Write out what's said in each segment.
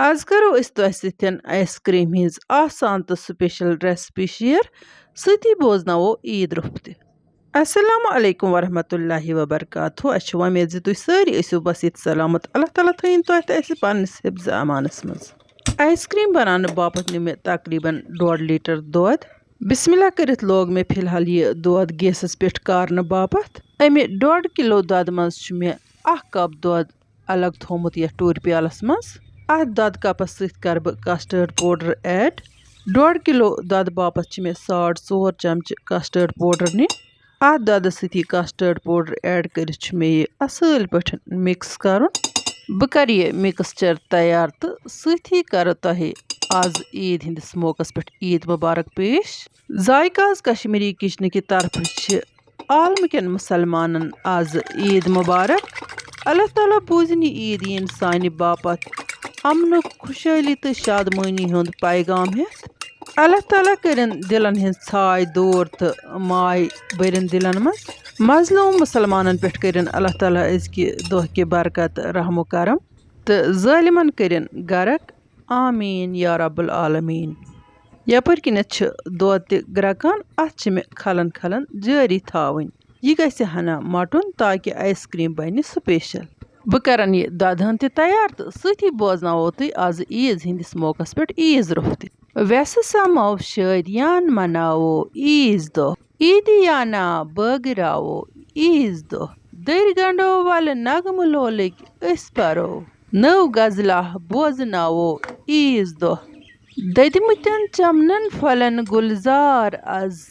आज करो अस तोह सतन आइस क्रीम हिंज आसान तो स्पेशल रेसिपी शेयर सती बोजनावो ईद रुफ तह। अस्सलाम वालेकुम वरहमतुल्लाहि वबरकातुहू। अच्छ उम्मीद ज तुम सारी ऐसो बस ये सलामत। अल्लाह ताला थयन तोह तो पन्निस हिफ्ज अमानस मज। आइस क्रीम बनाने बापत नी मे तकरीबन 1.5 लीटर दूध। बिस्मिल्लाह करित लोग मे फिलहाल ये दूध गैसस पे कारन बापत। अमे 1.5 किलो दूध मज मे 1 कप दूध अलग थोमुत ये टूर प्यालस मज। अत दूध कपस सत कर बह कस्टर्ड पाउडर ऐड। 1.5 किलो दूध बापत मे 4.5 चमच कस्टर्ड पाउडर नी। अत दूध सत कस्टर्ड पाउडर ऐड कर मे असल पे मिक्स कर। बह कर ये मिक्सचर तैयार तो सही कर तह आज ईद हिंदिस मौकस पे ईद मुबारक पेश। जायका कश्मीरी किचन की तरफ आलम कन मुसलमान आज ईद मुबारक। अल्लाह ताला बूजन ईद यीन सानि बापत अमन खुशहाली तो शादमानी हुंद पैगाम हेत। अल्लाह ताला करन दिलन हिंद छाय दूर तो माय बरन दिलन मज। मजलूम मुसलमानन पे करन अल्लाह ताला अजकि दोह की बरकत रहमो करम तो जालिमन करन गरक आमीन या रब्बुल आलमीन। यपर किनत दूध त ग्रकान अत मे खलन खलन जारी थावन। यह गसे हना मटुन ताकि आइस क्रीम बन स्पेशल। बह करन यह दूधन त तैयार तो सही बोजनावो तुह आज ईद हिंदिस मौकस पे ईज रुफ तह। वैसे समो शादियान मनावो ईज दोह, ईदियाना बगरावो ईज दोह। दर गंडो वाल नगम लोलिक अस परो, नव गजला बोजनावो ईज दोह। ददिमुतन चमनन फलन गुलजार आज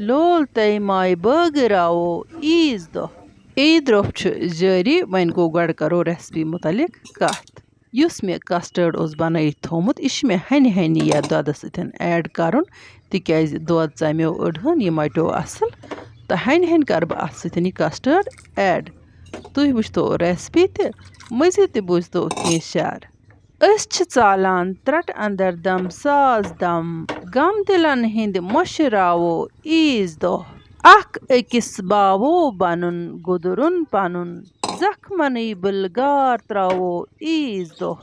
लोल तैमाय बगरावो ईज दोह। ईद रोफ जारी वन गो गड करो रेसिपी मुतलिक कत। युस मे कस्टर्ड ओस बनाइथ थोमुत यह मे हनि हनि या दूध सतन ऐड करुन तिक्याज दूध चम्यो अड़हन यह मट्यो असल तो हनि हनि कर बह अत सतन यह कस्टर्ड ऐड। तुह वुचतो रेसिपी त मजीद त बोजतो कह शार। अस चालान त्रट अंदर दम साज दम गम दिलन हिंद मशरावो ईज दोह। अख अकिस बावो बनन गुदरुन पनुन जख्मन बिलगार त्रावो ईज दोह।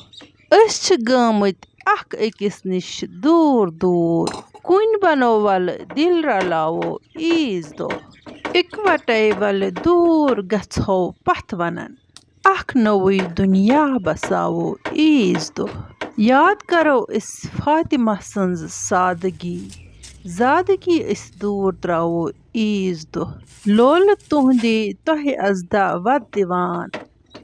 अस गमत अख अकिस निश दूर दूर कुन बनो वल दिल रलावो ईज दोह। इकवटे वल दूर गछो पथ वनन अख नवुई दुनिया बसावो ईज दोह। याद करो इस फातिमा सन्ज सादगी ज़ादगी इस दूर त्रावो ईज दोह। लोल तुहदे तोह अजदा वद दिवान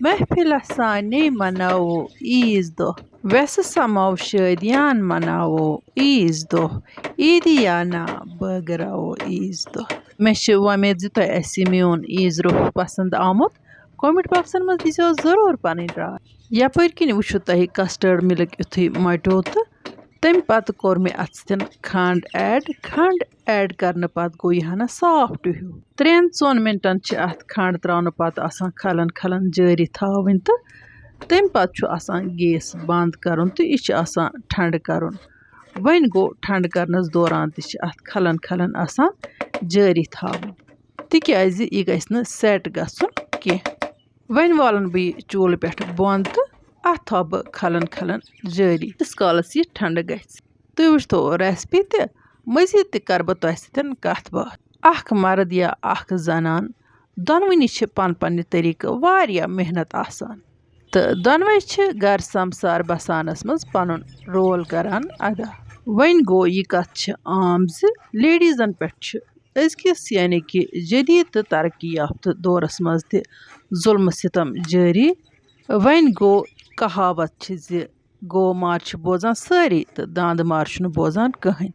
महफिल साने मनावो ईज दोह। वैसे समो शादियान मनावो ईज दोह, ईदियाना बगरावो ईज दोह। मे उम्मीद ज तोह मोन ईज रोफ पसंद आमुत। कमेंट बॉक्सन मज दीजियो जरूर पन राय। यपर किन वुचु तह कस्टर्ड मिल्क युथु मट्यो तो तम पत कोर मे अत सतन खंड ऐड करने पत गो यह हना सॉफ्ट हूँ। 3-4 मिनटन अत खंड त्राने पत आसान खलन खलन जारी थावन तो तम पत आसान गैस बंद करन तो यह आसान ठंड करन। वन गो ठंड करनस दौरान त अत खलन खलन आसान जारी थावन तिक्याज यह गछ न सेट गछुन कह। वन वालन बह चूल पे बंद तो अत थो बह खलन खलन जारी तिस कालस यह ठंड गछ। तुह वुचतो रेसिपी त मजीद त कर बह तोह सतन कथ बात। अख मर्द या अख जनान दोनवनी पन पन्ने तरीके वारिया मेहनत आसान तो दोनवे गर समसार बसानस मज पनुन रोल करान अदा। वन गो यह कथ आम ज लेडीजन पे अजकिस यानी कि जदीद तो तरक्की याफ्त दौरस मज त जुल्म सितम जारी। वन गो कहावत ज गो मार बोजान सारी तो दांद मार बोजान कहें।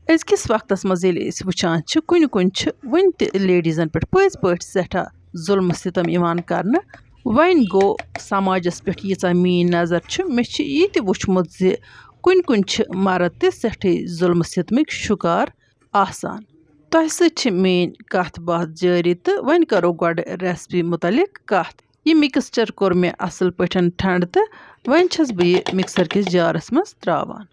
अजकिस वक्तस मज वुचान कुन कुन वन त लेडीजन पे पज पे सठा जुल्म सितम इवान करन। वन गो समाजस पे यीचा मीन नजर मे यह वुचमुत ज कुन कुन मर्द त सठे जुल्म सितमिक शिकार आसान। तोह सत मेन कथ बात जारी तो वन करो गड रेसिपी मुतलिक कथ। यह मिक्सचर कोर मे असल पे ठंड तो वन छस बह यह मिक्सर किस जारस मज त्रावान।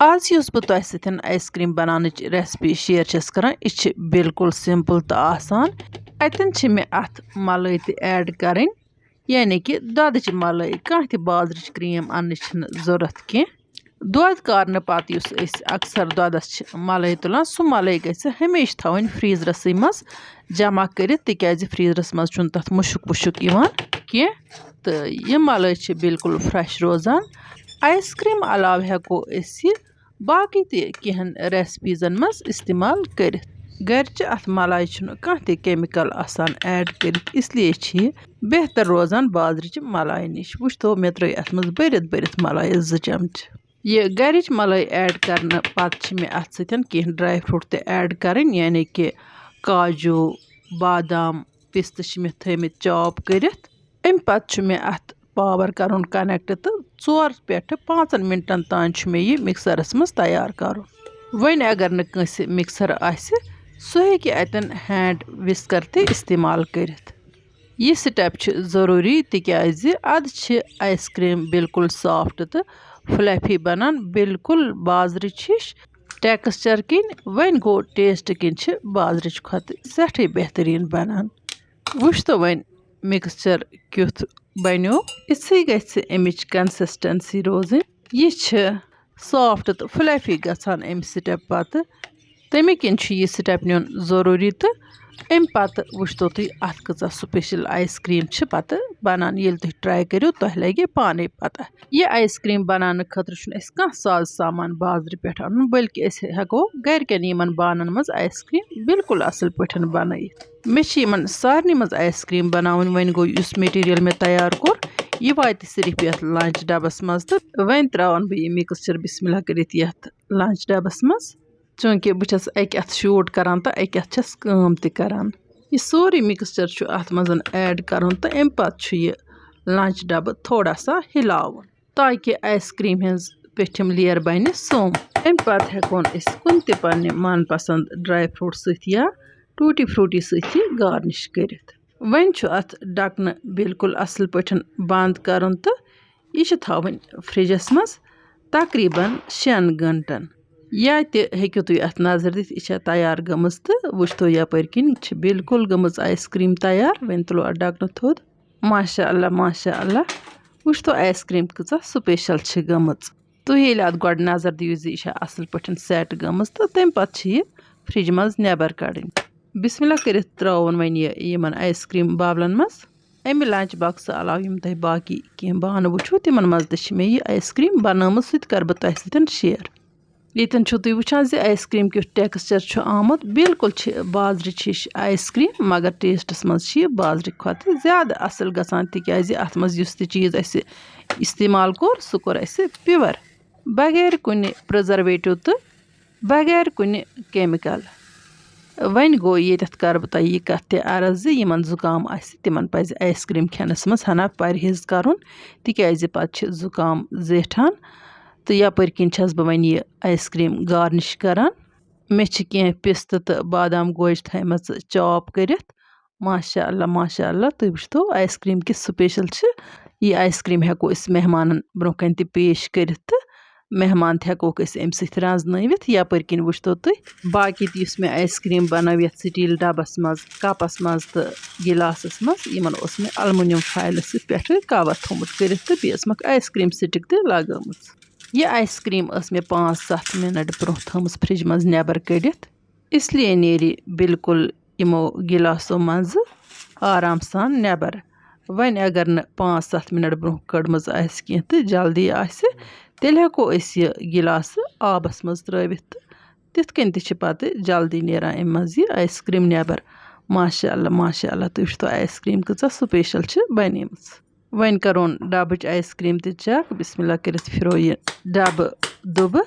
आज युस बह तोह सतन आइस क्रीम बनाने रेसिपी शेयर छस करान यह बिल्कुल सिंपल तो आसान। अतन मे अत मलाई त ऐड करें یعنی کہِ دۄدٕچ ملٲے کانٛہہ تہِ بازرٕچ کرٛیٖم اَننٕچ چھِنہٕ ضوٚرَتھ کینٛہہ. دۄد کارنہٕ پَتہٕ یُس أسۍ اکثر دۄدَس چھِ ملٲے تُلان سُہ ملٲے گژھِ ہمیشہِ تھاوٕنۍ فرٛیٖزرَسٕے منٛز جمع کٔرِتھ تِکیٛازِ فرٛیٖزرَس منٛز چھُنہٕ تَتھ مُشُک وُشُک یِوان کینٛہہ تہٕ یہِ ملٲے چھِ بِلکُل فرٛٮ۪ش روزان. آیِس کرٛیٖم علاوٕ ہٮ۪کو أسۍ یہِ باقٕے تہِ کینٛہَن ریسپیٖزَن منٛز استعمال کٔرِتھ. گَرِچہِ اَتھ ملایہِ چھُنہٕ کانٛہہ تہِ کیمِکل آسان ایڈ کٔرِتھ اِسلیے چھِ یہِ بہتر روزان بازرٕچہِ ملایہِ نِش. وٕچھتو مےٚ ترٛٲے اَتھ منٛز بٔرِتھ ملایہِ 2 چمچہٕ. یہِ گَرِچ ملٲے ایڈ کرنہٕ پَتہٕ چھِ مےٚ اَتھ سۭتۍ کینٛہہ ڈرٛاے فرٛوٗٹ تہِ ایڈ کَرٕنۍ یعنی کہِ کاجوٗ بادام پِستہٕ چھِ مےٚ تھٲیمٕتۍ چاپ کٔرِتھ. اَمہِ پَتہٕ چھُ مےٚ اَتھ پاوَر کَرُن کَنٮ۪کٹ تہٕ 4 پٮ۪ٹھٕ 5 مِنٹَن تام چھُ مےٚ یہِ مِکسَرَس منٛز تیار کَرُن. وۄنۍ اگر نہٕ کٲنٛسہِ مِکسَر آسہِ سُہ ہیٚکہِ اَتٮ۪ن ہینٛڈ وِسکَر تہِ استعمال کٔرِتھ. یہِ سِٹٮ۪پ چھِ ضٔروٗری تِکیٛازِ اَدٕ چھِ آیِس کرٛیٖم بِلکُل سافٹ تہٕ فٕلیفی بَنان بِلکُل بازرٕچ ہِش ٹٮ۪کٕسچَر کِنۍ. وۄنۍ گوٚو ٹیسٹ کِنۍ چھِ بازرٕچ کھۄتہٕ سٮ۪ٹھٕے بہتریٖن بَنان. وٕچھتو وۄنۍ مِکسچَر کیُتھ بنیو. یِژھٕے گژھِ اَمِچ کَنسِسٹَنسی روزٕنۍ. یہِ چھِ سافٹ تہٕ فٕلیفی گژھان اَمہِ سِٹٮ۪پ پَتہٕ تَمہِ کِنۍ چھُ یہِ سِٹٮ۪پ نیُن ضٔروٗری تہٕ اَمہِ پَتہٕ وٕچھتو تُہۍ اَتھ کۭژاہ سُپیشَل آیِس کرٛیٖم چھِ پَتہٕ بَنان. ییٚلہِ تُہۍ ٹرٛاے کٔرِو تۄہہِ لَگہِ پانَے پَتہ. یہِ آیِس کرٛیٖم بَناونہٕ خٲطرٕ چھُنہٕ اَسہِ کانٛہہ ساز سامان بازرٕ پٮ۪ٹھ اَنُن بٔلکہِ أسۍ ہٮ۪کو گَرِکٮ۪ن یِمَن بانَن منٛز آیِس کرٛیٖم بِلکُل اَصٕل پٲٹھۍ بَنٲیِتھ. مےٚ چھِ یِمَن سارنٕے منٛز آیِس کرٛیٖم بَناوٕنۍ. وۄنۍ گوٚو یُس میٹیٖریَل مےٚ تیار کوٚر یہِ واتہِ صرف یَتھ لنٛچ ڈَبَس منٛز تہٕ وۄنۍ ترٛاوَن بہٕ یہِ مِکسچَر بِسمہِ اللہ کٔرِتھ یَتھ لنٛچ ڈَبَس منٛز چوٗنٛکہِ بہٕ چھَس اَکہِ اَتھٕ شوٗٹ کَران تہٕ اَکہِ اَتھٕ چھَس کٲم تہِ کَران. یہِ سورُے مِکسچَر چھُ اَتھ منٛز ایڈ کَرُن تہٕ اَمہِ پَتہٕ چھُ یہِ لنٛچ ڈَبہٕ تھوڑا سا ہِلاوُن تاکہِ آیِس کرٛیٖم ہِنٛز پیٚٹھِم لیر بَنہِ سوٚم. اَمہِ پَتہٕ ہٮ۪کون أسۍ کُنہِ تہِ پنٛنہِ من پسنٛد ڈرٛاے فرٛوٗٹ سۭتۍ یا ٹوٗٹی فرٛوٗٹی سۭتۍ یہِ گارنِش کٔرِتھ. وۄنۍ چھُ اَتھ ڈَکنہٕ بِلکُل اَصٕل پٲٹھۍ بنٛد کَرُن تہٕ یہِ چھِ تھاوٕنۍ فرٛجَس منٛز تقریٖباً 6 گٲنٛٹَن. یا تہِ ہیٚکِو تُہۍ اَتھ نظر دِتھ یہِ چھےٚ تیار گٔمٕژ تہٕ وٕچھتو یَپٲرۍ کِنۍ چھِ بِلکُل گٔمٕژ آیِس کرٛیٖم تیار. وۄنۍ تُلو اَتھ ڈَکنہٕ تھوٚد. ماشاء اللہ ماشاء اللہ وٕچھتو آیِس کرٛیٖم کۭژاہ سُپیشَل چھِ گٔمٕژ. تُہۍ ییٚلہِ اَتھ گۄڈٕ نظر دِیِو زِ یہِ چھےٚ اَصٕل پٲٹھۍ سٮ۪ٹ گٔمٕژ تہٕ تَمہِ پَتہٕ چھِ یہِ فرٛجہِ منٛز نٮ۪بر کَڑٕنۍ. بِسمہِ اللہ کٔرِتھ ترٛاوُن وۄنۍ یہِ یِمَن آیِس کرٛیٖم بابلَن منٛز. اَمہِ لنٛچ بۄکسہٕ علاوٕ یِم تۄہہِ باقٕے کینٛہہ بانہٕ وٕچھو تِمَن منٛز تہِ چھِ مےٚ یہِ آیِس کرٛیٖم بنٲومٕژ سُہ تہِ کَرٕ بہٕ تۄہہِ سۭتۍ شِیَر. ییٚتٮ۪ن چھُو تُہۍ وٕچھان زِ آیِس کرٛیٖم کیُتھ ٹٮ۪کٕسچَر چھُ آمُت بِلکُل چھِ بازرٕچ ہِش آیِس کرٛیٖم مگر ٹیسٹَس منٛز چھِ یہِ بازرٕ کھۄتہٕ زیادٕ اَصٕل گژھان تِکیٛازِ اَتھ منٛز یُس تہِ چیٖز اَسہِ استعمال کوٚر سُہ کوٚر اَسہِ پِوَر بغیر کُنہِ پرٛزَرویٹِو تہٕ بغیر کُنہِ کیمِکَل. وۄنۍ گوٚو ییٚتٮ۪تھ کَرٕ بہٕ تۄہہِ یہِ کَتھ تہِ عرض زِ یِمَن زُکام آسہِ تِمَن پَزِ آیِس کرٛیٖم کھٮ۪نَس منٛز ہنا پرہیز کَرُن تِکیٛازِ پَتہٕ چھِ زُکام زیٹھان. تہٕ یَپٲرۍ کِنۍ چھَس بہٕ وۄنۍ یہِ آیِس کرٛیٖم گارنِش کَران. مےٚ چھِ کینٛہہ پِستہٕ تہٕ بادام گوجہِ تھایمَژٕ چاپ کٔرِتھ. ماشاء اللہ ماشاء اللہ تُہۍ وٕچھتو آیِس کرٛیٖم کِژھ سُپیشَل چھِ. یہِ آیِس کرٛیٖم ہٮ۪کو أسۍ مہمانَن برٛونٛہہ کَنہِ تہِ پیش کٔرِتھ تہٕ مہمان تہِ ہٮ۪کوکھ أسۍ اَمہِ سۭتۍ رَنٛزنٲوِتھ. یَپٲرۍ کِنۍ وٕچھتو تُہۍ باقٕے تہِ یُس مےٚ آیِس کرٛیٖم بَنٲو یَتھ سِٹیٖل ڈَبَس منٛز کَپَس منٛز تہٕ گِلاسَس منٛز یِمَن اوس مےٚ اَلمُنیَم فایلہٕ سۭتۍ پٮ۪ٹھٕ کَوَر تھوٚمُت کٔرِتھ تہٕ بیٚیہِ ٲسمَکھ آیِس کرٛیٖم سِٹِک تہِ لگٲومٕژ. یہِ آیِس کرٛیٖم ٲس مےٚ 5-7 مِنَٹ برٛونٛہہ تھٲومٕژ فرٛجہِ منٛز نٮ۪بر کٔڑِتھ اِسلیے نیرِ بِلکُل یِمو گِلاسو منٛزٕ آرام سان نٮ۪بر. وۄنۍ اگر نہٕ 5-7 مِنَٹ برٛونٛہہ کٔڑمٕژ آسہِ کینٛہہ تہٕ جلدی آسہِ تیٚلہِ ہٮ۪کو أسۍ یہِ گِلاسہٕ آبَس منٛز ترٛٲوِتھ تہٕ تِتھ کٔنۍ تہِ چھِ پَتہٕ جلدی نیران اَمہِ منٛز یہِ آیِس کرٛیٖم نٮ۪بر. ماشاء اللہ ماشاء اللہ تُہۍ وٕچھتو آیِس کرٛیٖم کۭژاہ سُپیشَل چھِ بَنیمٕژ. وۄنۍ کَرون ڈَبٕچ آیِس کرٛیٖم تہِ چَک. بِسمہِ اللہ کٔرِتھ پھِرو یہِ ڈَبہٕ دُبہٕ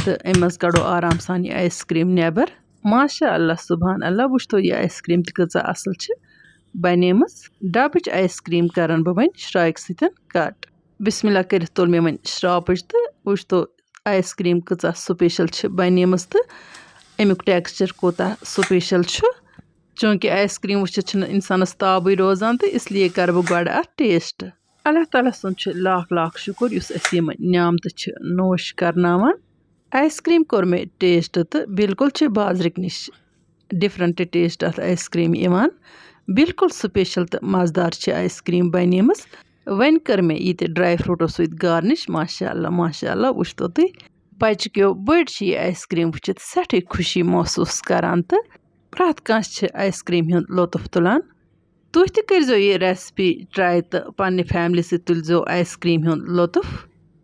تہٕ اَمہِ منٛز کَڑو آرام سان یہِ آیِس کرٛیٖم نٮ۪بر. ماشاء اللہ سُبحان اللہ وٕچھتو یہِ آیِس کرٛیٖم تہِ کۭژاہ اَصٕل چھِ بَنیمٕژ. ڈَبٕچ آیِس کرٛیٖم کَران بہٕ وۄنۍ شرٛاکہِ سۭتۍ کَٹ. بِسمہِ اللہ کٔرِتھ تُل مےٚ وۄنۍ شرٛاپٕچ تہٕ وٕچھتو آیِس کرٛیٖم کۭژاہ سُپیشَل چھِ بَنیمٕژ تہٕ اَمیُک ٹٮ۪کسچَر کوٗتاہ سُپیشَل چھُ. چوٗنٛکہِ آیِس کرٛیٖم وٕچھِتھ چھِنہٕ اِنسانَس تابٕے روزان تہٕ اِسلیے کَرٕ بہٕ گۄڈٕ اَتھ ٹیسٹ. اللہ تعالیٰ سُنٛد چھُ لاکھ لاکھ شُکُر یُس اَسہِ یِم نعمتہٕ چھِ نوش کَرناوان. آیِس کرٛیٖم کوٚر مےٚ ٹیسٹ تہٕ بِلکُل چھِ بازرٕکۍ نِش ڈِفرَنٛٹ ٹیسٹ اَتھ آیِس کرٛیٖم یِوان. بالکل سپیشل تہٕ مزٕدار چھِ آیس کرٛیٖم بنیمٕژ وۄنۍ کٔر مےٚ یہِ تہِ ڈرٛاے فرٛوٗٹو سۭتۍ گارنِش ماشاء اللہ وٕچھتو تُہۍ بچہِ کیو بٔڑۍ چھِ یہِ آیس کرٛیٖم وٕچھِتھ سٮ۪ٹھٕے خوشی محسوٗس کران تہٕ پرٛٮ۪تھ کانٛہہ چھِ آیس کرٛیٖم ہُنٛد لطف تُلان تُہۍ تہِ کٔرۍزیو یہِ رٮ۪سپی ٹرٛاے تہٕ پنٛنہِ فیملی سۭتۍ تُلۍزیو آیس کرٛیٖم ہُنٛد لطف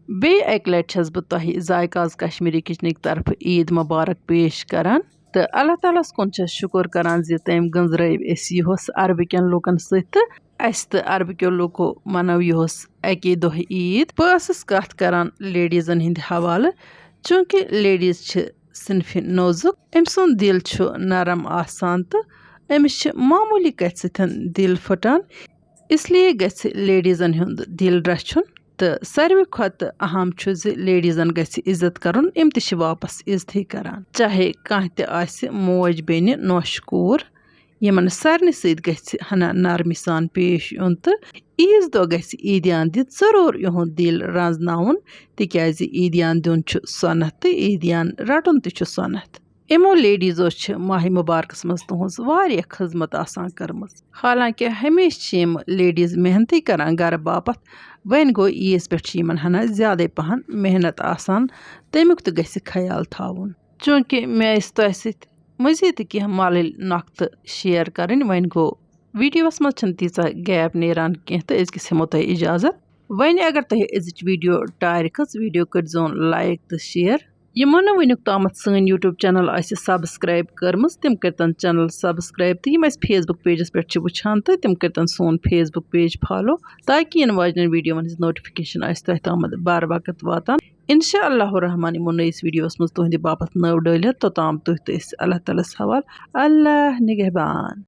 بیٚیہِ اَکہِ لٹہِ چھَس بہٕ تۄہہِ ذایقاز کشمیٖری کِچنٕکۍ طرفہٕ عیٖد مُبارک پیش کران تہٕ اللہ تعالیٰ ہَس کُن چھَس شُکُر کران زِ تٔمۍ گٔنٛزرٲوۍ أسۍ یِہُس عربہٕ لُکن سۭتۍ تہٕ اَسہِ تہٕ عربہٕ لُکو منٲو یِہُس اَکی دۄہ عیٖد بہٕ ٲسٕس کَتھ کران لیڈیٖزَن ہِنٛدِ حوالہٕ چوٗنٛکہِ لیڈیٖز چھِ صِنفہِ نوزُک أمۍ سُنٛد دِل چھُ نرم آسان تہٕ أمِس چھِ معموٗلی کَتھِ سۭتۍ دِل پھٕٹان اِسلیے گژھِ لیڈیٖزَن ہُنٛد دِل رَچھُن تہٕ ساروی کھۄتہٕ اہم چھُ زِ لیڈیٖزَن گژھِ عزت کَرُن یِم تہِ چھِ واپَس عزتھٕے کَران چاہے کانٛہہ تہِ آسہِ موج بیٚنہِ نوشہِ کوٗر یِمن سارنٕے سۭتۍ گژھِ ہنا نرمی سان پیش یُن تہٕ عیٖذ دۄہ گژھِ عیٖدیان دِتھ ضروٗر یِہُنٛد دِل رانٛزناوُن تِکیٛازِ عیٖدیان دیُن چھُ سۄنت تہٕ عیٖدیان رَٹُن تہِ چھُ سۄنت یِمو لیڈیٖزو چھِ ماہِ مُبارکَس منٛز تُہٕنٛز واریاہ خدمت آسان کٔرمٕژ حالانکہِ ہمیشہِ چھِ یِم لیڈیٖز محنتٕے کران گرٕ باپتھ وۄنۍ گوٚو عیٖذ پٮ۪ٹھ چھِ یِمن ہنا زیادَے پہن محنت آسان تَمیُک تہِ گژھِ خیال تھاوُن چوٗنٛکہِ مےٚ ٲسۍ تۄہہِ سۭتۍ مزیٖد تہِ کینٛہہ مالٕلۍ نۄقطہٕ شِیر کَرٕنۍ وۄنۍ گوٚو ویٖڈیوَس منٛز چھِنہٕ تیٖژاہ گیپ نیران کینٛہہ تہٕ أزکِس ہٮ۪مو تۄہہِ اِجازت وۄنۍ اگر تۄہہِ أزِچ ویٖڈیو ٹارِ کھٔژ ویٖڈیو کٔرۍزیون لایک تہٕ شِیر یِمو نہٕ وٕنیُک تامَتھ سٲنۍ یوٗٹیوٗب چَنَل آسہِ سبسکرایب کٔرمٕژ تِم کٔرۍتَن چَنَل سبسکرایب تہٕ یِم اَسہِ فیس بُک پیجَس پٮ۪ٹھ چھِ وٕچھان تہٕ تِم کٔرۍتَن سون فیس بُک پیج فالو تاکہِ یِنہٕ واجنٮ۪ن ویٖڈیووَن ہٕنٛز نوٹِفِکیشَن آسہِ تۄہہِ تامَتھ بار وقت واتان اِنشاء اللہُ رحمٰن یِمو نٔیِس ویٖڈیوَس منٛز تُہنٛدِ باپتھ نٔو ڈٲلِتھ توٚتام تُہۍ تہٕ أسۍ اللہ تعالیٰ ہَس حوال اللہ نِگہبان